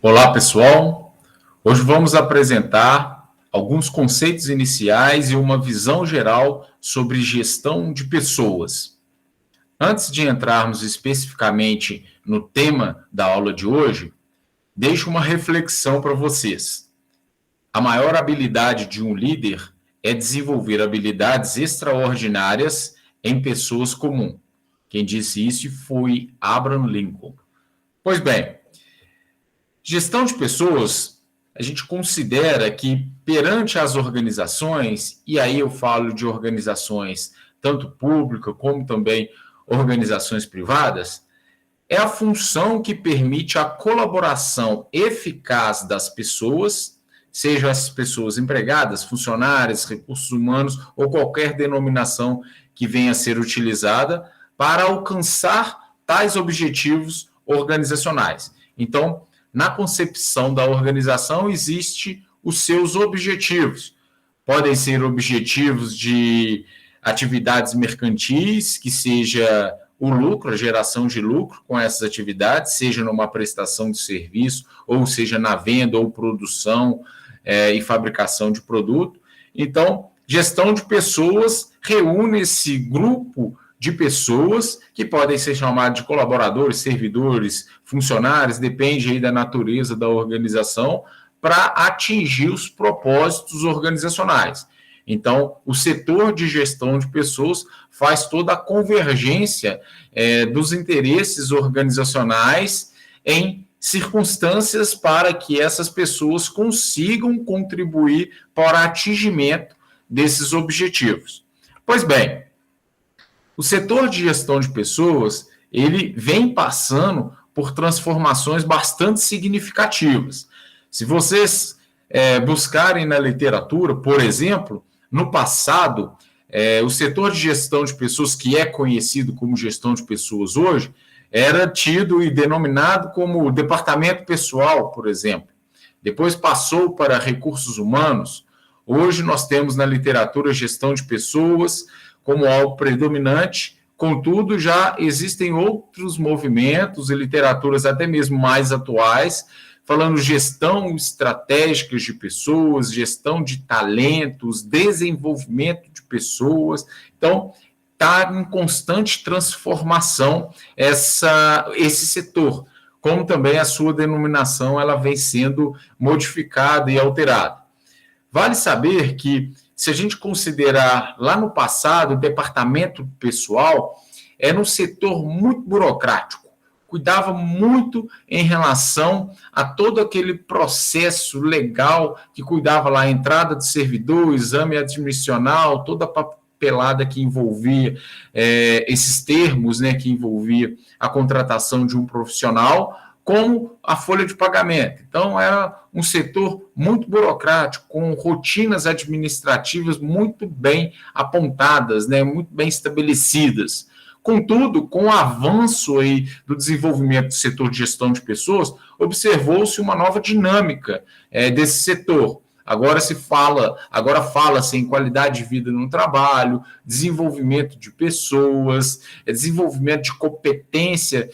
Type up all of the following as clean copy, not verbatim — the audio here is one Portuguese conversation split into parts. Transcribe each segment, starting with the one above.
Olá, pessoal. Hoje vamos apresentar alguns conceitos iniciais e uma visão geral sobre gestão de pessoas. Antes de entrarmos especificamente no tema da aula de hoje, deixo uma reflexão para vocês. A maior habilidade de um líder é desenvolver habilidades extraordinárias em pessoas comuns. Quem disse isso foi Abraham Lincoln. Pois bem, gestão de pessoas, a gente considera que perante as organizações, e aí eu falo de organizações tanto públicas como também organizações privadas, é a função que permite a colaboração eficaz das pessoas, sejam essas pessoas empregadas, funcionários, recursos humanos ou qualquer denominação que venha a ser utilizada para alcançar tais objetivos organizacionais. Então, na concepção da organização, existem os seus objetivos. Podem ser objetivos de atividades mercantis, que seja o lucro, a geração de lucro com essas atividades, seja numa prestação de serviço, ou seja na venda ou produção e fabricação de produto. Então, gestão de pessoas reúne esse grupo de pessoas que podem ser chamadas de colaboradores, servidores, funcionários, depende aí da natureza da organização, para atingir os propósitos organizacionais. Então, o setor de gestão de pessoas faz toda a convergência dos interesses organizacionais em circunstâncias para que essas pessoas consigam contribuir para o atingimento desses objetivos. Pois bem, o setor de gestão de pessoas, ele vem passando por transformações bastante significativas. Se vocês buscarem na literatura, por exemplo, no passado, o setor de gestão de pessoas, que é conhecido como gestão de pessoas hoje, era tido e denominado como departamento pessoal, por exemplo. Depois passou para recursos humanos. Hoje nós temos na literatura gestão de pessoas como algo predominante, contudo, já existem outros movimentos e literaturas até mesmo mais atuais, falando gestão estratégica de pessoas, gestão de talentos, desenvolvimento de pessoas. Então, está em constante transformação esse setor, como também a sua denominação ela vem sendo modificada e alterada. Vale saber que, se a gente considerar lá no passado, o departamento pessoal era um setor muito burocrático, cuidava muito em relação a todo aquele processo legal que cuidava lá a entrada de servidor, exame admissional, toda a papelada que envolvia esses termos, né, que envolvia a contratação de um profissional, como a folha de pagamento. Então, era um setor muito burocrático, com rotinas administrativas muito bem apontadas, né, muito bem estabelecidas. Contudo, com o avanço aí do desenvolvimento do setor de gestão de pessoas, observou-se uma nova dinâmica desse setor. Agora fala-se em qualidade de vida no trabalho, desenvolvimento de pessoas, desenvolvimento de competência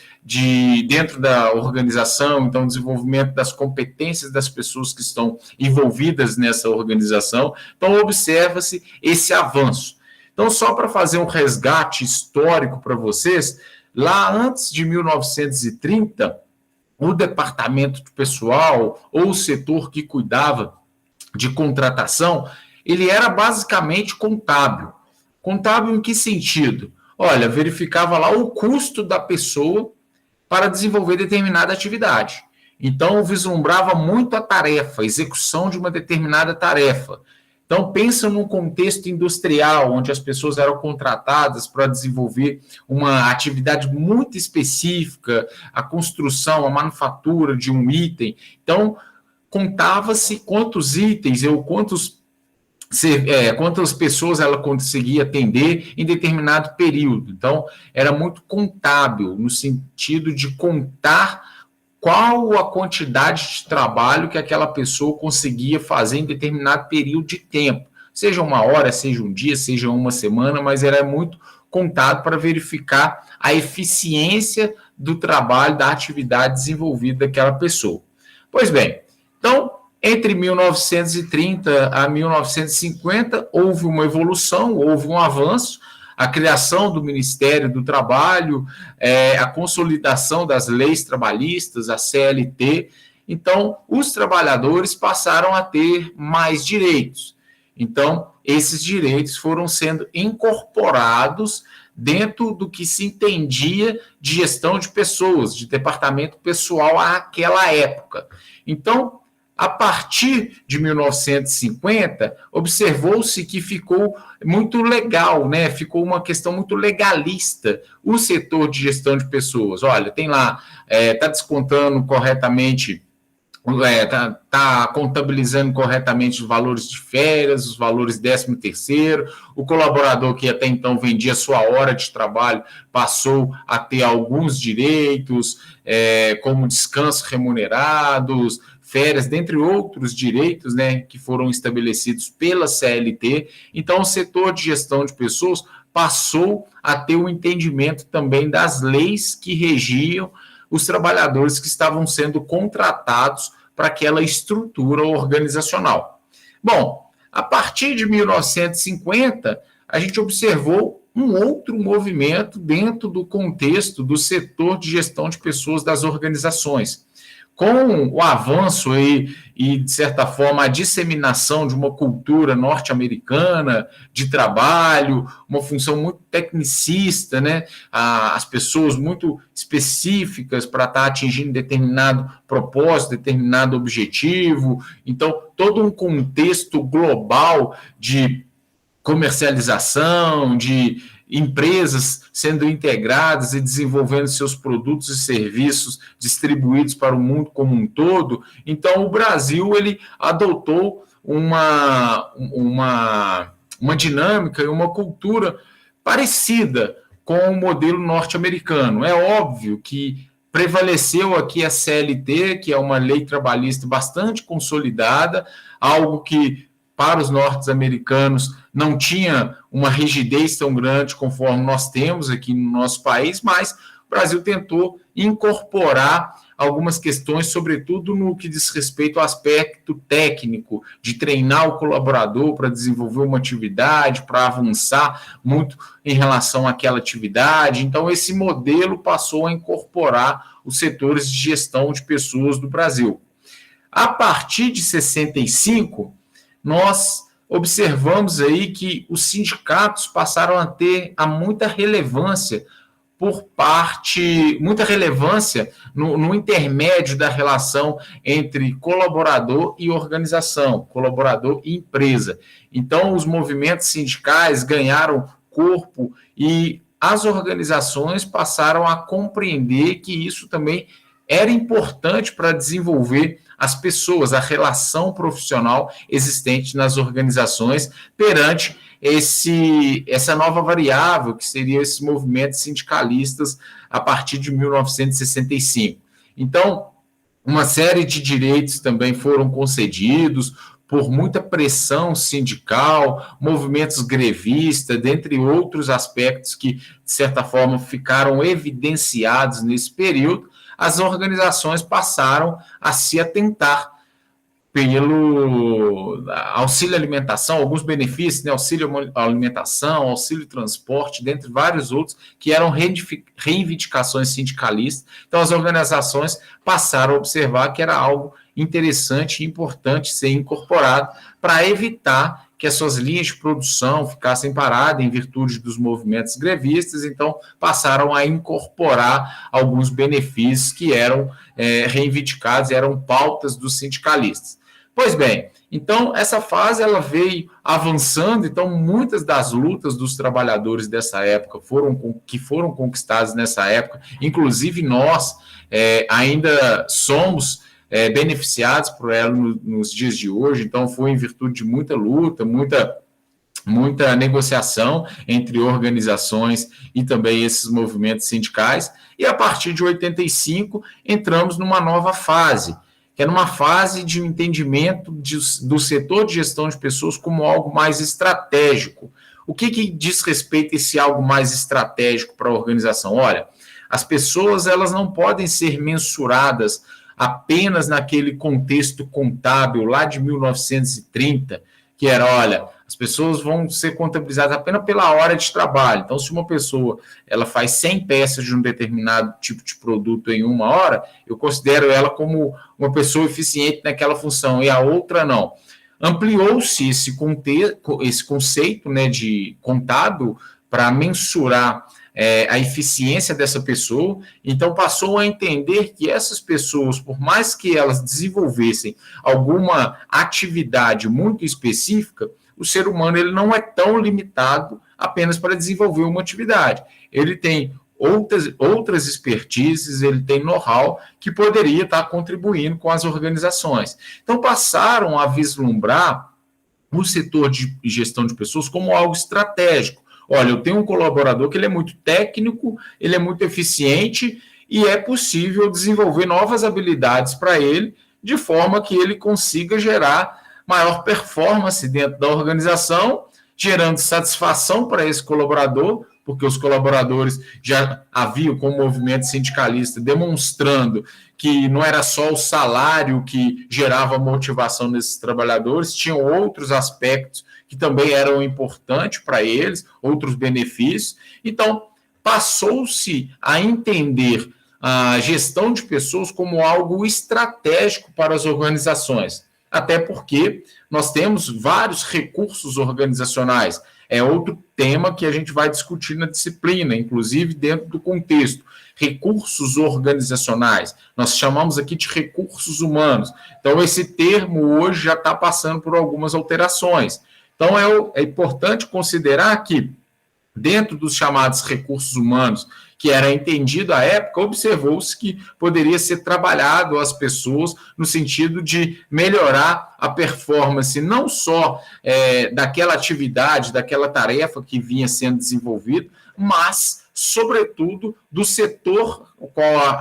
dentro da organização, então desenvolvimento das competências das pessoas que estão envolvidas nessa organização. Então, observa-se esse avanço. Então, só para fazer um resgate histórico para vocês, lá antes de 1930, o departamento de pessoal ou o setor que cuidava de contratação, ele era basicamente contábil. Contábil em que sentido? Olha, verificava lá o custo da pessoa para desenvolver determinada atividade. Então, vislumbrava muito a tarefa, a execução de uma determinada tarefa. Então, pensa num contexto industrial, onde as pessoas eram contratadas para desenvolver uma atividade muito específica, a construção, a manufatura de um item. Então, contava-se quantos itens ou quantas pessoas ela conseguia atender em determinado período. Então, era muito contábil, no sentido de contar qual a quantidade de trabalho que aquela pessoa conseguia fazer em determinado período de tempo. Seja uma hora, seja um dia, seja uma semana, mas era muito contado para verificar a eficiência do trabalho, da atividade desenvolvida daquela pessoa. Pois bem, então, entre 1930 a 1950, houve uma evolução, houve um avanço, a criação do Ministério do Trabalho, a consolidação das leis trabalhistas, a CLT. Então, os trabalhadores passaram a ter mais direitos. Então, esses direitos foram sendo incorporados dentro do que se entendia de gestão de pessoas, de departamento pessoal àquela época. Então, a partir de 1950, observou-se que ficou muito legal, né? Ficou uma questão muito legalista o setor de gestão de pessoas. Olha, tem lá, está descontando corretamente, está contabilizando corretamente os valores de férias, os valores 13º, o colaborador que até então vendia sua hora de trabalho passou a ter alguns direitos, como descanso remunerados, férias, dentre outros direitos, né, que foram estabelecidos pela CLT. Então, o setor de gestão de pessoas passou a ter o entendimento também das leis que regiam os trabalhadores que estavam sendo contratados para aquela estrutura organizacional. Bom, a partir de 1950, a gente observou um outro movimento dentro do contexto do setor de gestão de pessoas das organizações. Com o avanço e, de certa forma, a disseminação de uma cultura norte-americana de trabalho, uma função muito tecnicista, né? As pessoas muito específicas para estar atingindo determinado propósito, determinado objetivo. Então, todo um contexto global de comercialização, de empresas sendo integradas e desenvolvendo seus produtos e serviços distribuídos para o mundo como um todo. Então, o Brasil ele adotou uma dinâmica e uma cultura parecida com o modelo norte-americano. É óbvio que prevaleceu aqui a CLT, que é uma lei trabalhista bastante consolidada, algo que para os norte-americanos não tinha uma rigidez tão grande conforme nós temos aqui no nosso país, mas o Brasil tentou incorporar algumas questões, sobretudo no que diz respeito ao aspecto técnico, de treinar o colaborador para desenvolver uma atividade, para avançar muito em relação àquela atividade. Então, esse modelo passou a incorporar os setores de gestão de pessoas do Brasil. A partir de 65, nós observamos aí que os sindicatos passaram a ter muita relevância no intermédio da relação entre colaborador e organização, colaborador e empresa. Então, os movimentos sindicais ganharam corpo e as organizações passaram a compreender que isso também era importante para desenvolver as pessoas, a relação profissional existente nas organizações perante essa nova variável que seria esses movimentos sindicalistas a partir de 1965. Então, uma série de direitos também foram concedidos por muita pressão sindical, movimentos grevistas, dentre outros aspectos que, de certa forma, ficaram evidenciados nesse período. As organizações passaram a se atentar pelo auxílio alimentação, alguns benefícios, né, auxílio alimentação, auxílio transporte, dentre vários outros, que eram reivindicações sindicalistas. Então, as organizações passaram a observar que era algo interessante e importante ser incorporado para evitar que as suas linhas de produção ficassem paradas em virtude dos movimentos grevistas, então passaram a incorporar alguns benefícios que eram reivindicados, eram pautas dos sindicalistas. Pois bem, então essa fase ela veio avançando, então muitas das lutas dos trabalhadores dessa época que foram conquistadas nessa época, inclusive nós ainda somos beneficiados por ela nos dias de hoje. Então foi em virtude de muita luta, muita negociação entre organizações e também esses movimentos sindicais, e a partir de 85 entramos numa nova fase, que é numa fase de um entendimento do setor de gestão de pessoas como algo mais estratégico. O que diz respeito a esse algo mais estratégico para a organização? Olha, as pessoas elas não podem ser mensuradas apenas naquele contexto contábil lá de 1930, que era, olha, as pessoas vão ser contabilizadas apenas pela hora de trabalho. Então, se uma pessoa ela faz 100 peças de um determinado tipo de produto em uma hora, eu considero ela como uma pessoa eficiente naquela função, e a outra não. Ampliou-se esse conceito, né, de contábil para mensurar a eficiência dessa pessoa, então passou a entender que essas pessoas, por mais que elas desenvolvessem alguma atividade muito específica, o ser humano ele não é tão limitado apenas para desenvolver uma atividade. Ele tem outras expertises, ele tem know-how que poderia estar contribuindo com as organizações. Então passaram a vislumbrar o setor de gestão de pessoas como algo estratégico. Olha, eu tenho um colaborador que ele é muito técnico, ele é muito eficiente e é possível desenvolver novas habilidades para ele, de forma que ele consiga gerar maior performance dentro da organização, gerando satisfação para esse colaborador, porque os colaboradores já haviam com o movimento sindicalista demonstrando que não era só o salário que gerava motivação nesses trabalhadores, tinham outros aspectos que também eram importantes para eles, outros benefícios. Então, passou-se a entender a gestão de pessoas como algo estratégico para as organizações, até porque nós temos vários recursos organizacionais. É outro tema que a gente vai discutir na disciplina, inclusive dentro do contexto. Recursos organizacionais, nós chamamos aqui de recursos humanos. Então, esse termo hoje já está passando por algumas alterações. Então, é importante considerar que, dentro dos chamados recursos humanos, que era entendido à época, observou-se que poderia ser trabalhado as pessoas no sentido de melhorar a performance, não só daquela atividade, daquela tarefa que vinha sendo desenvolvida, mas, sobretudo, do setor qual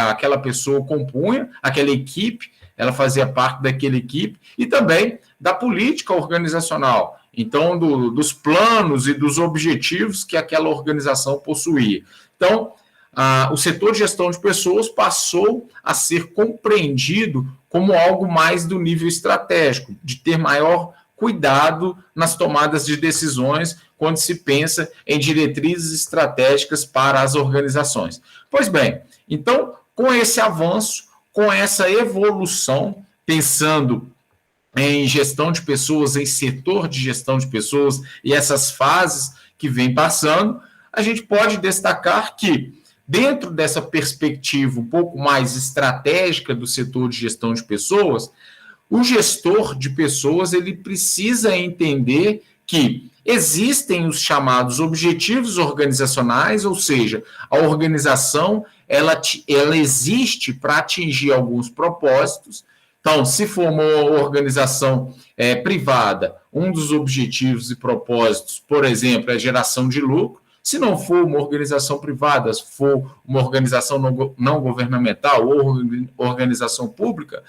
aquela pessoa compunha, aquela equipe, ela fazia parte daquela equipe, e também da política organizacional, então dos planos e dos objetivos que aquela organização possuía. Então, o setor de gestão de pessoas passou a ser compreendido como algo mais do nível estratégico, de ter maior cuidado nas tomadas de decisões quando se pensa em diretrizes estratégicas para as organizações. Pois bem, então, com esse avanço, com essa evolução, pensando em gestão de pessoas, em setor de gestão de pessoas e essas fases que vem passando, a gente pode destacar que, dentro dessa perspectiva um pouco mais estratégica do setor de gestão de pessoas, o gestor de pessoas ele precisa entender que existem os chamados objetivos organizacionais, ou seja, a organização ela existe para atingir alguns propósitos. Então, se for uma organização privada, um dos objetivos e propósitos, por exemplo, é a geração de lucro. Se não for uma organização privada, se for uma organização não governamental ou organização pública,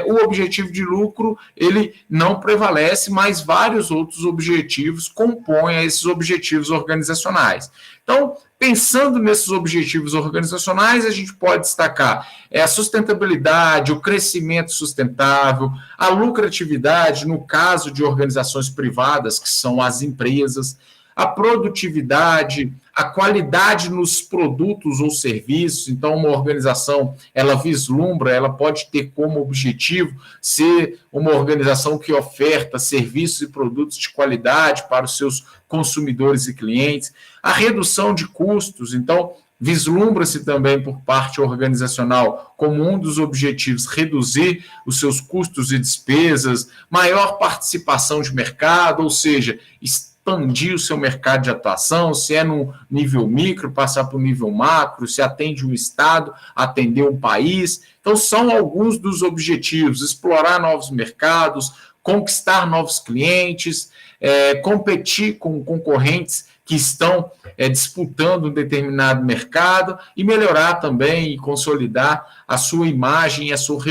o objetivo de lucro ele não prevalece, mas vários outros objetivos compõem esses objetivos organizacionais. Então, pensando nesses objetivos organizacionais, a gente pode destacar a sustentabilidade, o crescimento sustentável, a lucratividade, no caso de organizações privadas, que são as empresas, a produtividade, a qualidade nos produtos ou serviços. Então, uma organização, ela vislumbra, ela pode ter como objetivo ser uma organização que oferta serviços e produtos de qualidade para os seus consumidores e clientes. A redução de custos, então, vislumbra-se também por parte organizacional como um dos objetivos reduzir os seus custos e despesas, maior participação de mercado, ou seja, expandir o seu mercado de atuação, se é no nível micro, passar para o nível macro, se atende um estado, atender um país. Então, são alguns dos objetivos: explorar novos mercados, conquistar novos clientes, competir com concorrentes que estão disputando um determinado mercado e melhorar também e consolidar a sua imagem e a sua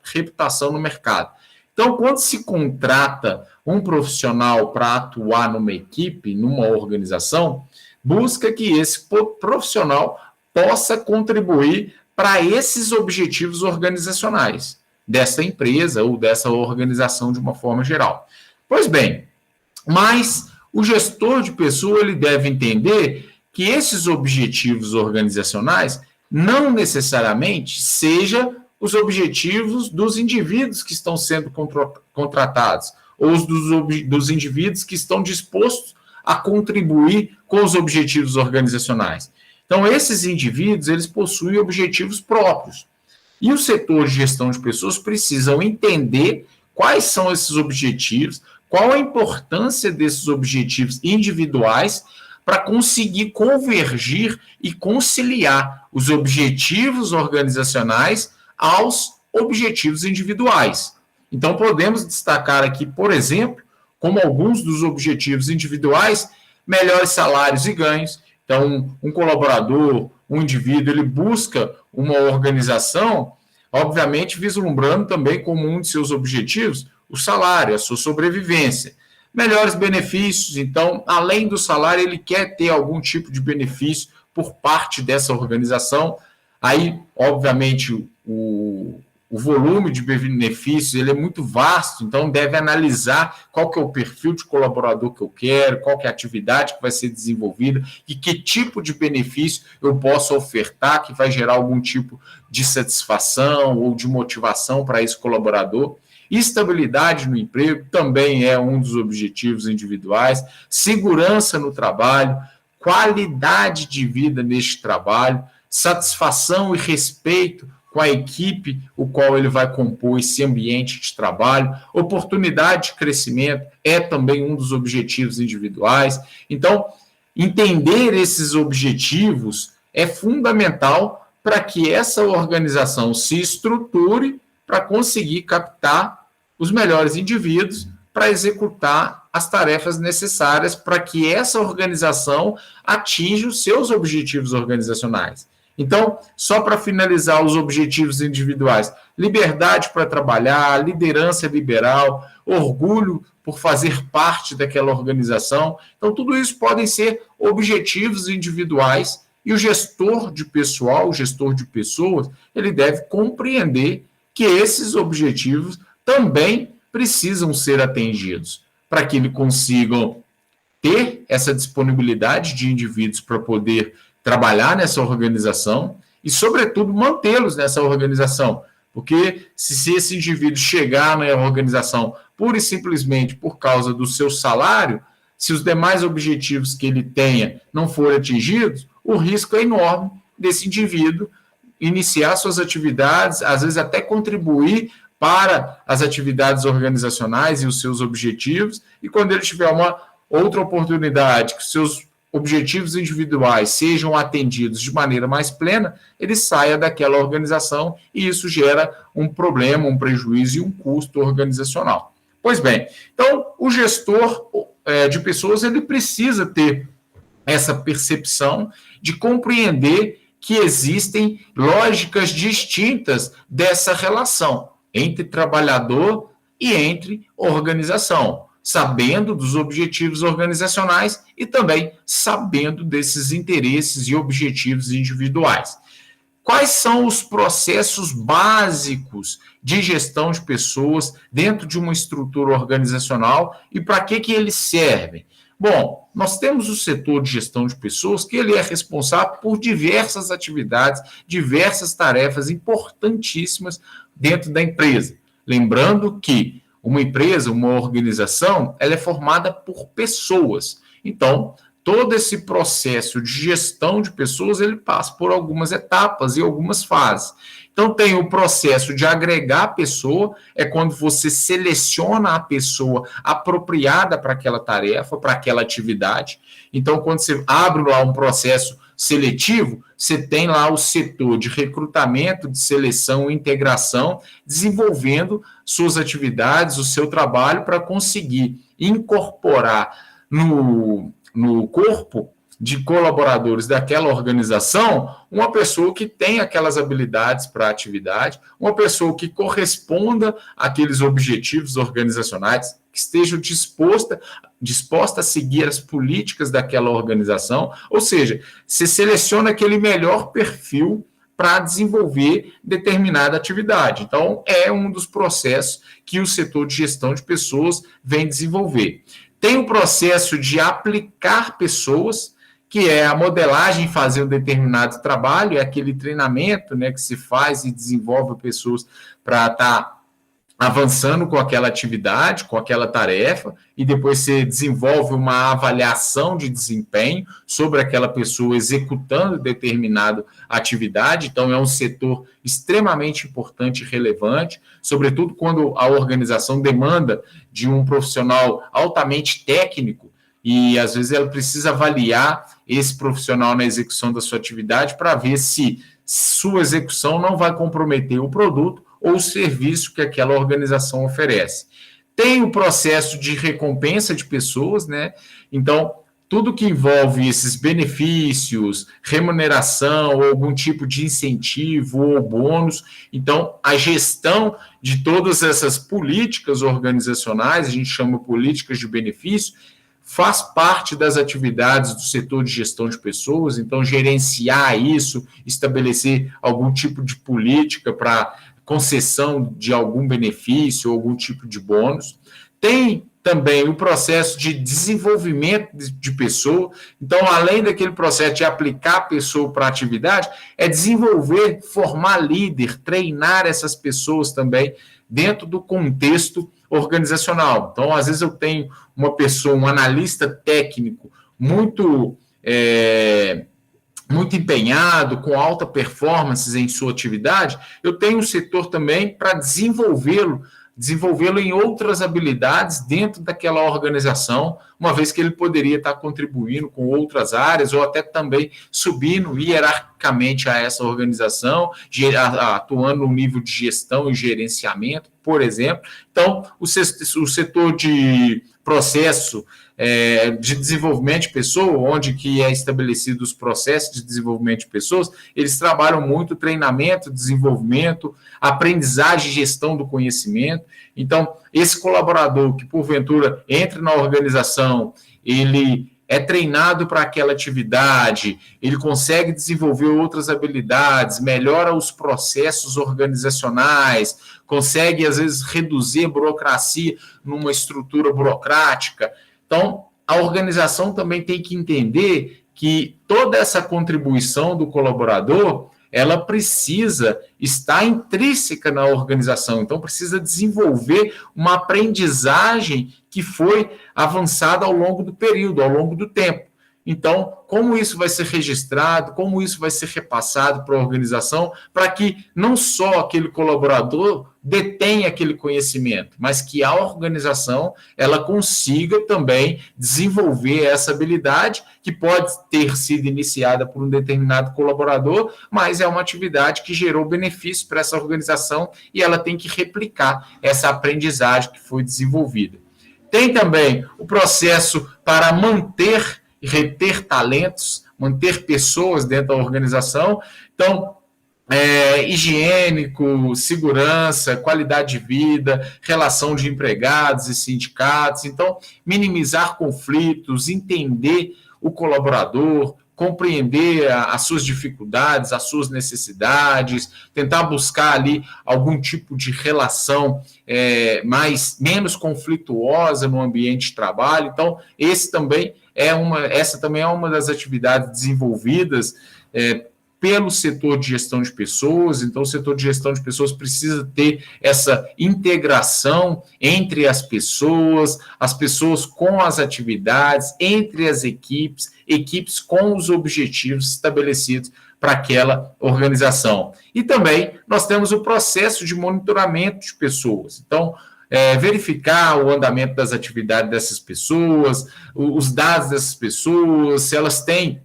reputação no mercado. Então, quando se contrata um profissional para atuar numa equipe, numa organização, busca que esse profissional possa contribuir para esses objetivos organizacionais dessa empresa ou dessa organização de uma forma geral. Pois bem, mas o gestor de pessoa ele deve entender que esses objetivos organizacionais não necessariamente sejam os objetivos dos indivíduos que estão sendo contratados ou dos indivíduos que estão dispostos a contribuir com os objetivos organizacionais. Então, esses indivíduos, eles possuem objetivos próprios. E o setor de gestão de pessoas precisam entender quais são esses objetivos, qual a importância desses objetivos individuais para conseguir convergir e conciliar os objetivos organizacionais aos objetivos individuais. Então, podemos destacar aqui, por exemplo, como alguns dos objetivos individuais, melhores salários e ganhos. Então, um colaborador, um indivíduo, ele busca uma organização, obviamente vislumbrando também como um de seus objetivos o salário, a sua sobrevivência. Melhores benefícios, então, além do salário, ele quer ter algum tipo de benefício por parte dessa organização. Aí, obviamente, o volume de benefícios ele é muito vasto, então deve analisar qual que é o perfil de colaborador que eu quero, qual que é a atividade que vai ser desenvolvida e que tipo de benefício eu posso ofertar que vai gerar algum tipo de satisfação ou de motivação para esse colaborador. Estabilidade no emprego também é um dos objetivos individuais, segurança no trabalho, qualidade de vida neste trabalho, satisfação e respeito com a equipe o qual ele vai compor esse ambiente de trabalho, oportunidade de crescimento é também um dos objetivos individuais. Então, entender esses objetivos é fundamental para que essa organização se estruture para conseguir captar os melhores indivíduos para executar as tarefas necessárias para que essa organização atinja os seus objetivos organizacionais. Então, só para finalizar os objetivos individuais, liberdade para trabalhar, liderança liberal, orgulho por fazer parte daquela organização. Então, tudo isso podem ser objetivos individuais e o gestor de pessoal, o gestor de pessoas, ele deve compreender que esses objetivos também precisam ser atendidos para que ele consiga ter essa disponibilidade de indivíduos para poder trabalhar nessa organização e, sobretudo, mantê-los nessa organização. Porque se esse indivíduo chegar na organização pura e simplesmente por causa do seu salário, se os demais objetivos que ele tenha não forem atingidos, o risco é enorme desse indivíduo iniciar suas atividades, às vezes até contribuir para as atividades organizacionais e os seus objetivos, e quando ele tiver uma outra oportunidade que os seus objetivos individuais sejam atendidos de maneira mais plena, ele saia daquela organização e isso gera um problema, um prejuízo e um custo organizacional. Pois bem, então o gestor de pessoas ele precisa ter essa percepção de compreender que existem lógicas distintas dessa relação entre trabalhador e entre organização, sabendo dos objetivos organizacionais e também sabendo desses interesses e objetivos individuais. Quais são os processos básicos de gestão de pessoas dentro de uma estrutura organizacional e para que eles servem? Bom, nós temos o setor de gestão de pessoas que ele é responsável por diversas atividades, diversas tarefas importantíssimas dentro da empresa. Lembrando que uma empresa, uma organização, ela é formada por pessoas. Então, todo esse processo de gestão de pessoas, ele passa por algumas etapas e algumas fases. Então, tem o processo de agregar a pessoa, é quando você seleciona a pessoa apropriada para aquela tarefa, para aquela atividade. Então, quando você abre lá um processo seletivo, você tem lá o setor de recrutamento, de seleção e integração, desenvolvendo suas atividades, o seu trabalho para conseguir incorporar no corpo de colaboradores daquela organização uma pessoa que tem aquelas habilidades para a atividade, uma pessoa que corresponda àqueles objetivos organizacionais, que esteja disposta a seguir as políticas daquela organização, ou seja, se seleciona aquele melhor perfil para desenvolver determinada atividade. Então, é um dos processos que o setor de gestão de pessoas vem desenvolver. Tem o processo de aplicar pessoas, que é a modelagem, fazer um determinado trabalho, é aquele treinamento, né, que se faz e desenvolve pessoas para estar avançando com aquela atividade, com aquela tarefa, e depois você desenvolve uma avaliação de desempenho sobre aquela pessoa executando determinada atividade. Então, é um setor extremamente importante e relevante, sobretudo quando a organização demanda de um profissional altamente técnico, e às vezes ela precisa avaliar esse profissional na execução da sua atividade para ver se sua execução não vai comprometer o produto ou o serviço que aquela organização oferece. Tem o processo de recompensa de pessoas, né? Então, tudo que envolve esses benefícios, remuneração, ou algum tipo de incentivo ou bônus. Então, a gestão de todas essas políticas organizacionais, a gente chama políticas de benefício, faz parte das atividades do setor de gestão de pessoas. Então, gerenciar isso, estabelecer algum tipo de política para concessão de algum benefício ou algum tipo de bônus. Tem também o processo de desenvolvimento de pessoa. Então, além daquele processo de aplicar a pessoa para a atividade, é desenvolver, formar líder, treinar essas pessoas também dentro do contexto organizacional. Então, às vezes eu tenho uma pessoa, um analista técnico muito empenhado, com alta performance em sua atividade, eu tenho um setor também para desenvolvê-lo em outras habilidades dentro daquela organização, uma vez que ele poderia estar contribuindo com outras áreas ou até também subindo hierarquicamente a essa organização, atuando no nível de gestão e gerenciamento, por exemplo. Então, o setor de processo de desenvolvimento de pessoa, onde que é estabelecido os processos de desenvolvimento de pessoas, eles trabalham muito treinamento, desenvolvimento, aprendizagem e gestão do conhecimento. Então, esse colaborador que, porventura, entra na organização, ele é treinado para aquela atividade, ele consegue desenvolver outras habilidades, melhora os processos organizacionais, consegue, às vezes, reduzir a burocracia numa estrutura burocrática. Então, a organização também tem que entender que toda essa contribuição do colaborador, ela precisa estar intrínseca na organização. Então, precisa desenvolver uma aprendizagem que foi avançada ao longo do período, ao longo do tempo. Então, como isso vai ser registrado, como isso vai ser repassado para a organização, para que não só aquele colaborador detenha aquele conhecimento, mas que a organização ela consiga também desenvolver essa habilidade, que pode ter sido iniciada por um determinado colaborador, mas é uma atividade que gerou benefício para essa organização e ela tem que replicar essa aprendizagem que foi desenvolvida. Tem também o processo para manter e reter talentos, manter pessoas dentro da organização. Então, higiênico, segurança, qualidade de vida, relação de empregados e sindicatos. Então, minimizar conflitos, entender o colaborador, compreender as suas dificuldades, as suas necessidades, tentar buscar ali algum tipo de relação menos conflituosa no ambiente de trabalho. Então, essa também é uma das atividades desenvolvidas pelo setor de gestão de pessoas. Então, o setor de gestão de pessoas precisa ter essa integração entre as pessoas com as atividades, entre as equipes com os objetivos estabelecidos para aquela organização. E também nós temos o processo de monitoramento de pessoas. Então, verificar o andamento das atividades dessas pessoas, os dados dessas pessoas, se elas têm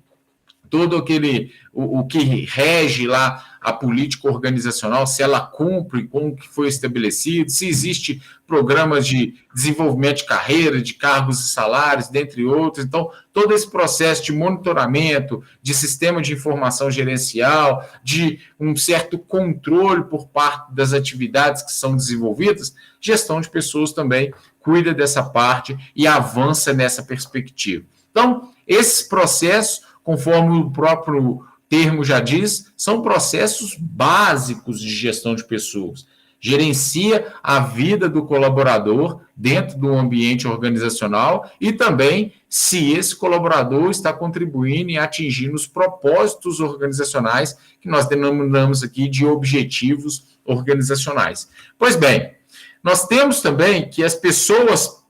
todo o que rege lá a política organizacional, se ela cumpre com o que foi estabelecido, se existe programas de desenvolvimento de carreira, de cargos e salários, dentre outros. Então, todo esse processo de monitoramento, de sistema de informação gerencial, de um certo controle por parte das atividades que são desenvolvidas, gestão de pessoas também cuida dessa parte e avança nessa perspectiva. Então, esses processos, conforme o próprio termo já diz, são processos básicos de gestão de pessoas. Gerencia a vida do colaborador dentro do ambiente organizacional e também se esse colaborador está contribuindo e atingindo os propósitos organizacionais que nós denominamos aqui de objetivos organizacionais. Pois bem, nós temos também que as pessoas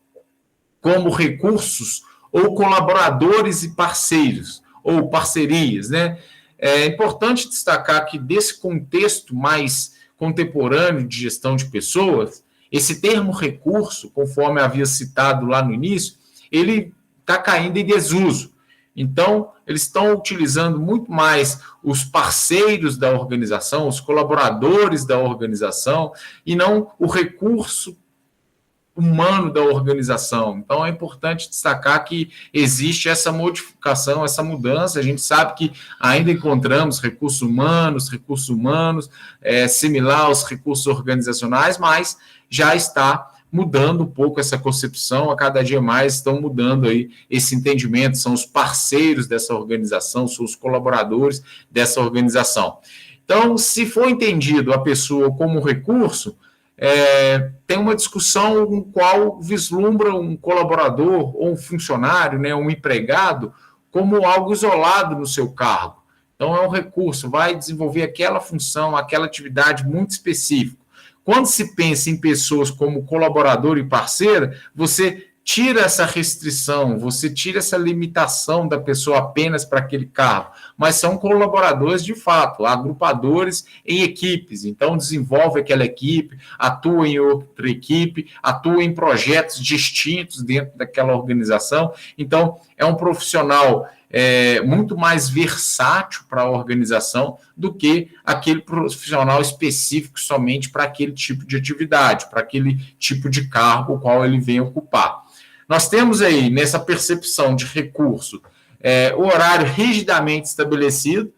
como recursos ou colaboradores e parceiros, ou parcerias, né? É importante destacar que desse contexto mais contemporâneo de gestão de pessoas, esse termo recurso, conforme havia citado lá no início, ele está caindo em desuso. Então, eles estão utilizando muito mais os parceiros da organização, os colaboradores da organização, e não o recurso humano da organização. Então, é importante destacar que existe essa modificação, essa mudança. A gente sabe que ainda encontramos recursos humanos, similar aos recursos organizacionais, mas já está mudando um pouco essa concepção, a cada dia mais estão mudando aí esse entendimento, são os parceiros dessa organização, são os colaboradores dessa organização. Então, se for entendido a pessoa como recurso, tem uma discussão no qual vislumbra um colaborador ou um funcionário, né, um empregado, como algo isolado no seu cargo. Então, é um recurso, vai desenvolver aquela função, aquela atividade muito específica. Quando se pensa em pessoas como colaborador e parceira, você tira essa restrição, você tira essa limitação da pessoa apenas para aquele cargo, mas são colaboradores de fato, agrupadores em equipes, então desenvolve aquela equipe, atua em outra equipe, atua em projetos distintos dentro daquela organização, então é um profissional muito mais versátil para a organização do que aquele profissional específico somente para aquele tipo de atividade, para aquele tipo de cargo o qual ele vem ocupar. Nós temos aí, nessa percepção de recurso, o horário rigidamente estabelecido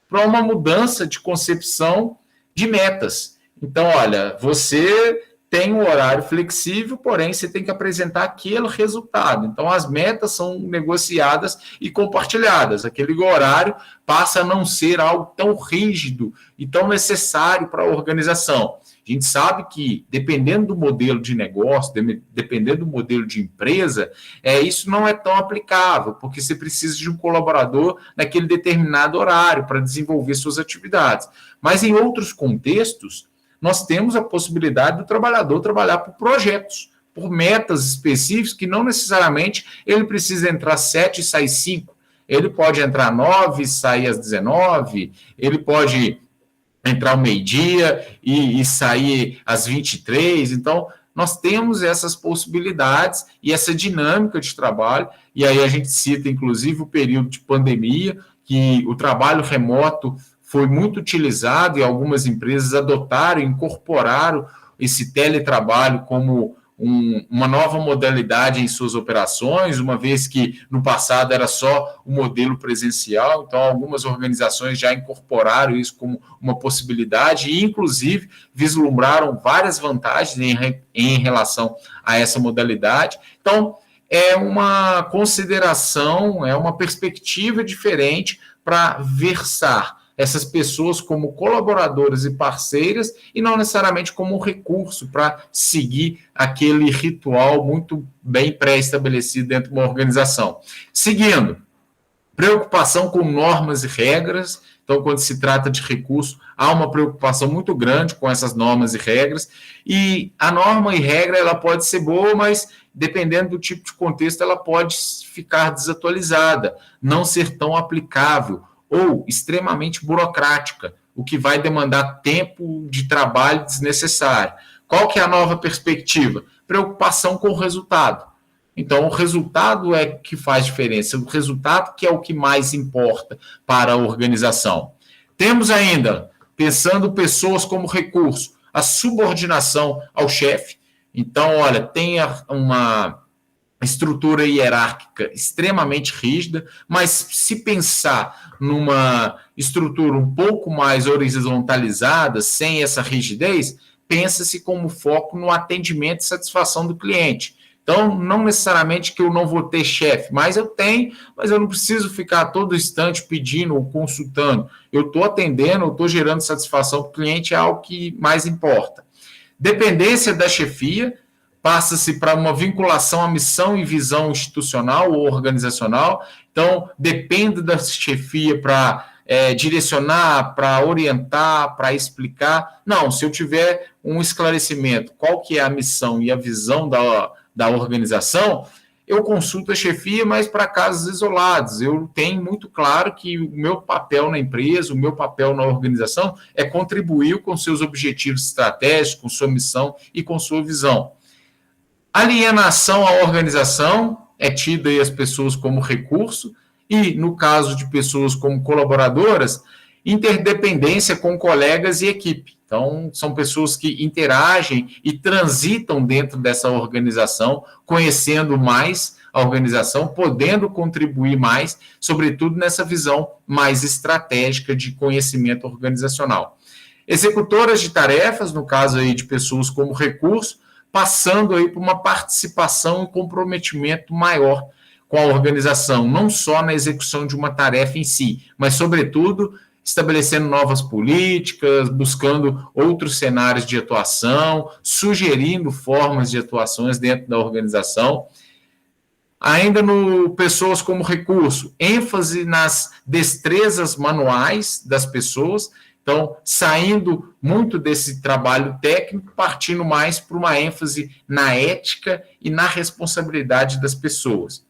para uma mudança de concepção de metas. Então, olha, você tem um horário flexível, porém você tem que apresentar aquele resultado. Então, as metas são negociadas e compartilhadas. Aquele horário passa a não ser algo tão rígido e tão necessário para a organização. A gente sabe que, dependendo do modelo de negócio, dependendo do modelo de empresa, isso não é tão aplicável, porque você precisa de um colaborador naquele determinado horário para desenvolver suas atividades. Mas, em outros contextos, nós temos a possibilidade do trabalhador trabalhar por projetos, por metas específicas, que não necessariamente ele precisa entrar 7 e sair 5. Ele pode entrar 9 e sair às 19, ele pode entrar ao meio-dia e sair às 23. Então, nós temos essas possibilidades e essa dinâmica de trabalho, e aí a gente cita, inclusive, o período de pandemia, que o trabalho remoto foi muito utilizado e algumas empresas adotaram, incorporaram esse teletrabalho como uma nova modalidade em suas operações, uma vez que no passado era só o modelo presencial, então algumas organizações já incorporaram isso como uma possibilidade e, inclusive, vislumbraram várias vantagens em relação a essa modalidade. Então, é uma consideração, é uma perspectiva diferente para versar essas pessoas como colaboradoras e parceiras e não necessariamente como um recurso para seguir aquele ritual muito bem pré-estabelecido dentro de uma organização. Seguindo, preocupação com normas e regras. Então, quando se trata de recurso, há uma preocupação muito grande com essas normas e regras, e a norma e regra ela pode ser boa, mas dependendo do tipo de contexto, ela pode ficar desatualizada, não ser tão aplicável, ou extremamente burocrática, o que vai demandar tempo de trabalho desnecessário. Qual que é a nova perspectiva? Preocupação com o resultado. Então, o resultado é que faz diferença, o resultado que é o que mais importa para a organização. Temos ainda, pensando pessoas como recurso, a subordinação ao chefe. Então, olha, tem uma estrutura hierárquica extremamente rígida, mas se pensar numa estrutura um pouco mais horizontalizada, sem essa rigidez, pensa-se como foco no atendimento e satisfação do cliente. Então, não necessariamente que eu não vou ter chefe, mas eu tenho, mas eu não preciso ficar a todo instante pedindo ou consultando. Eu estou atendendo, eu estou gerando satisfação para o cliente, é algo que mais importa. Dependência da chefia, passa-se para uma vinculação à missão e visão institucional ou organizacional. Então, depende da chefia para direcionar, para orientar, para explicar. Não, se eu tiver um esclarecimento, qual que é a missão e a visão da organização, eu consulto a chefia, mas para casos isolados. Eu tenho muito claro que o meu papel na empresa, o meu papel na organização é contribuir com seus objetivos estratégicos, com sua missão e com sua visão. Alienação à organização é tida aí as pessoas como recurso e, no caso de pessoas como colaboradoras, interdependência com colegas e equipe. Então, são pessoas que interagem e transitam dentro dessa organização, conhecendo mais a organização, podendo contribuir mais, sobretudo nessa visão mais estratégica de conhecimento organizacional. Executoras de tarefas, no caso aí de pessoas como recurso, passando aí por uma participação e comprometimento maior com a organização, não só na execução de uma tarefa em si, mas, sobretudo, estabelecendo novas políticas, buscando outros cenários de atuação, sugerindo formas de atuações dentro da organização. Ainda no pessoas como recurso, ênfase nas destrezas manuais das pessoas, então saindo muito desse trabalho técnico, partindo mais para uma ênfase na ética e na responsabilidade das pessoas.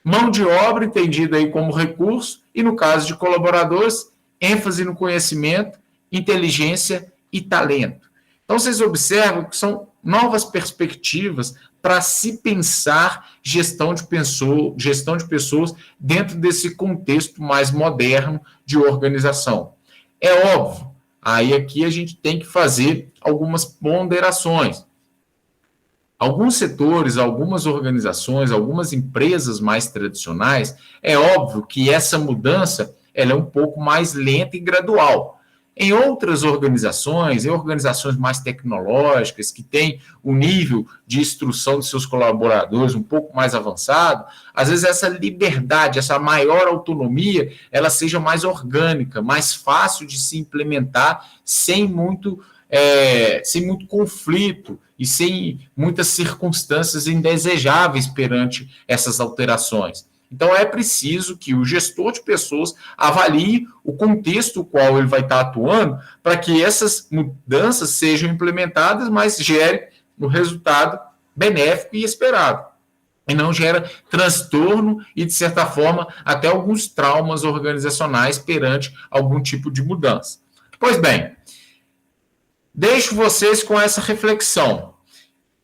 Mão de obra entendida aí como recurso e, no caso de colaboradores, ênfase no conhecimento, inteligência e talento. Então, vocês observam que são novas perspectivas para se pensar gestão de pessoas dentro desse contexto mais moderno de organização. É óbvio, aí aqui a gente tem que fazer algumas ponderações. Alguns setores, algumas organizações, algumas empresas mais tradicionais, é óbvio que essa mudança ela é um pouco mais lenta e gradual. Em outras organizações, em organizações mais tecnológicas, que têm o nível de instrução de seus colaboradores um pouco mais avançado, às vezes essa liberdade, essa maior autonomia, ela seja mais orgânica, mais fácil de se implementar sem muito conflito e sem muitas circunstâncias indesejáveis perante essas alterações. Então, é preciso que o gestor de pessoas avalie o contexto no qual ele vai estar atuando para que essas mudanças sejam implementadas, mas gere o resultado benéfico e esperado. E não gera transtorno e, de certa forma, até alguns traumas organizacionais perante algum tipo de mudança. Pois bem, deixo vocês com essa reflexão.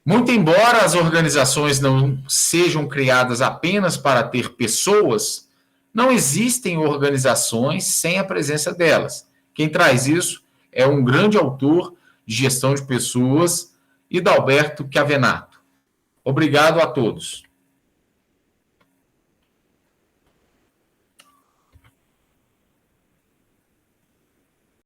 Muito embora as organizações não sejam criadas apenas para ter pessoas, não existem organizações sem a presença delas. Quem traz isso é um grande autor de gestão de pessoas, Hidalberto Chiavenato. Obrigado a todos.